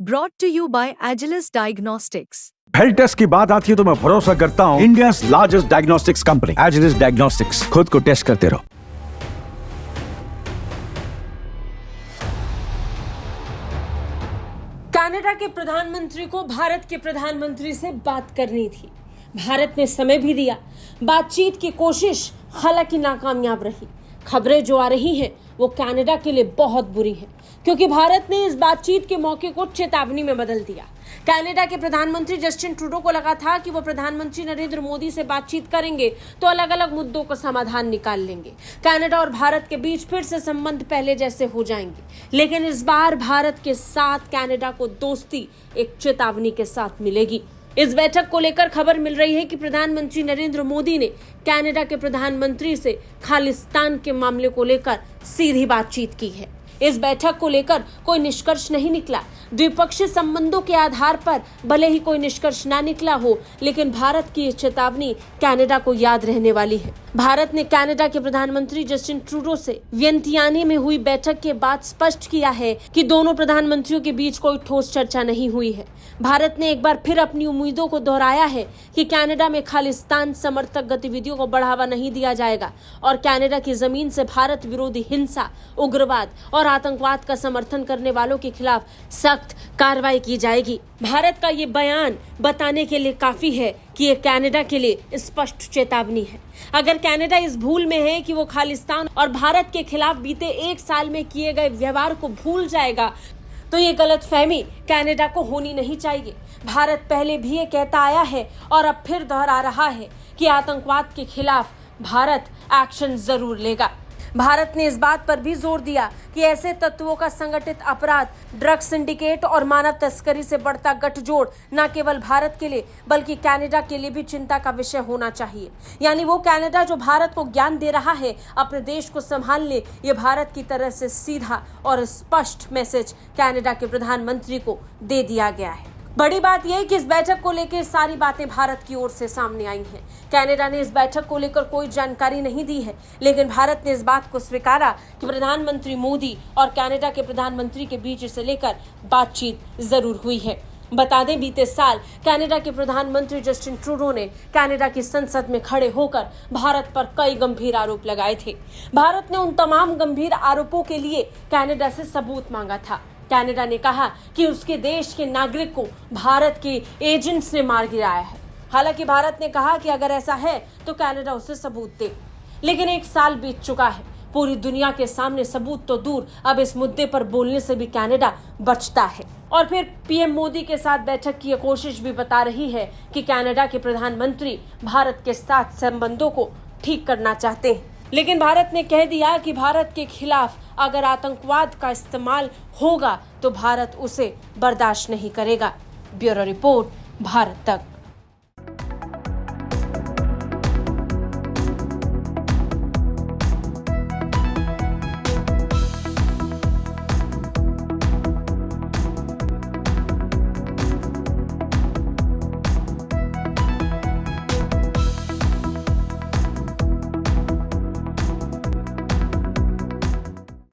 Brought to you by Agilus Diagnostics. Health test की बात आती है तो मैं भरोसा करता हूँ India largest diagnostics company Agilus diagnostics. खुद को टेस्ट करते रहो। कनाडा के प्रधानमंत्री को भारत के प्रधानमंत्री से बात करनी थी। भारत ने समय भी दिया। बातचीत की कोशिश हालांकि नाकामयाब रही। खबरें जो आ रही हैं वो कनाडा के लिए बहुत बुरी हैं, क्योंकि भारत ने इस बातचीत के मौके को चेतावनी में बदल दिया। कनाडा के प्रधानमंत्री जस्टिन ट्रूडो को लगा था कि वो प्रधानमंत्री नरेंद्र मोदी से बातचीत करेंगे तो अलग अलग मुद्दों का समाधान निकाल लेंगे। कनाडा और भारत के बीच फिर से संबंध पहले जैसे हो जाएंगे, लेकिन इस बार भारत के साथ कनाडा को दोस्ती एक चेतावनी के साथ मिलेगी। इस बैठक को लेकर खबर मिल रही है कि प्रधानमंत्री नरेंद्र मोदी ने कनाडा के प्रधानमंत्री से खालिस्तान के मामले को लेकर सीधी बातचीत की है। इस बैठक को लेकर कोई निष्कर्ष नहीं निकला। द्विपक्षीय संबंधों के आधार पर भले ही कोई निष्कर्ष ना निकला हो, लेकिन भारत की ये चेतावनी कनाडा को याद रहने वाली है। भारत ने कनाडा के प्रधानमंत्री जस्टिन ट्रूडो से वियंतियाने में हुई बैठक के बाद स्पष्ट किया है कि दोनों प्रधानमंत्रियों के बीच कोई ठोस चर्चा नहीं हुई है। भारत ने एक बार फिर अपनी उम्मीदों को दोहराया है कि कनाडा में खालिस्तान समर्थक गतिविधियों को बढ़ावा नहीं दिया जाएगा और कनाडा की जमीन से भारत विरोधी हिंसा, उग्रवाद और आतंकवाद का समर्थन करने वालों के खिलाफ सख्त कार्रवाई की जाएगी। भारत का ये बयान बताने के लिए काफी है कि ये कनाडा के लिए स्पष्ट चेतावनी है। अगर कनाडा इस भूल में है कि वो खालिस्तान और भारत के खिलाफ बीते एक साल में किए गए व्यवहार को भूल जाएगा, तो ये गलतफहमी कनाडा को होनी नहीं चाहिए। भारत पहले भी ये कहता आया है और अब फिर दोहरा रहा है कि आतंकवाद के खिलाफ भारत एक्शन जरूर लेगा। भारत ने इस बात पर भी जोर दिया कि ऐसे तत्वों का संगठित अपराध, ड्रग्स सिंडिकेट और मानव तस्करी से बढ़ता गठजोड़ न केवल भारत के लिए बल्कि कनाडा के लिए भी चिंता का विषय होना चाहिए। यानी वो कनाडा जो भारत को ज्ञान दे रहा है अपने देश को संभाल ले, ये भारत की तरह से सीधा और स्पष्ट मैसेज कनाडा के प्रधानमंत्री को दे दिया गया है। बड़ी बात यह है कि इस बैठक को लेकर सारी बातें भारत की ओर से सामने आई हैं। कनाडा ने इस बैठक को लेकर कोई जानकारी नहीं दी है, लेकिन भारत ने इस बात को स्वीकारा कि प्रधानमंत्री मोदी और कनाडा के प्रधानमंत्री के बीच इसे लेकर बातचीत जरूर हुई है। बता दें, बीते साल कनाडा के प्रधानमंत्री जस्टिन ट्रूडो ने कनाडा की संसद में खड़े होकर भारत पर कई गंभीर आरोप लगाए थे। भारत ने उन तमाम गंभीर आरोपों के लिए कनाडा से सबूत मांगा था। कनाडा ने कहा कि उसके देश के नागरिक को भारत के एजेंट्स ने मार गिराया है। हालांकि भारत ने कहा कि अगर ऐसा है तो कनाडा उसे सबूत दे, लेकिन एक साल बीत चुका है। पूरी दुनिया के सामने सबूत तो दूर, अब इस मुद्दे पर बोलने से भी कनाडा बचता है। और फिर पीएम मोदी के साथ बैठक की कोशिश भी बता रही है कि कनाडा के प्रधानमंत्री भारत के साथ संबंधों को ठीक करना चाहते हैं, लेकिन भारत ने कह दिया कि भारत के खिलाफ अगर आतंकवाद का इस्तेमाल होगा तो भारत उसे बर्दाश्त नहीं करेगा। ब्यूरो रिपोर्ट, भारत तक।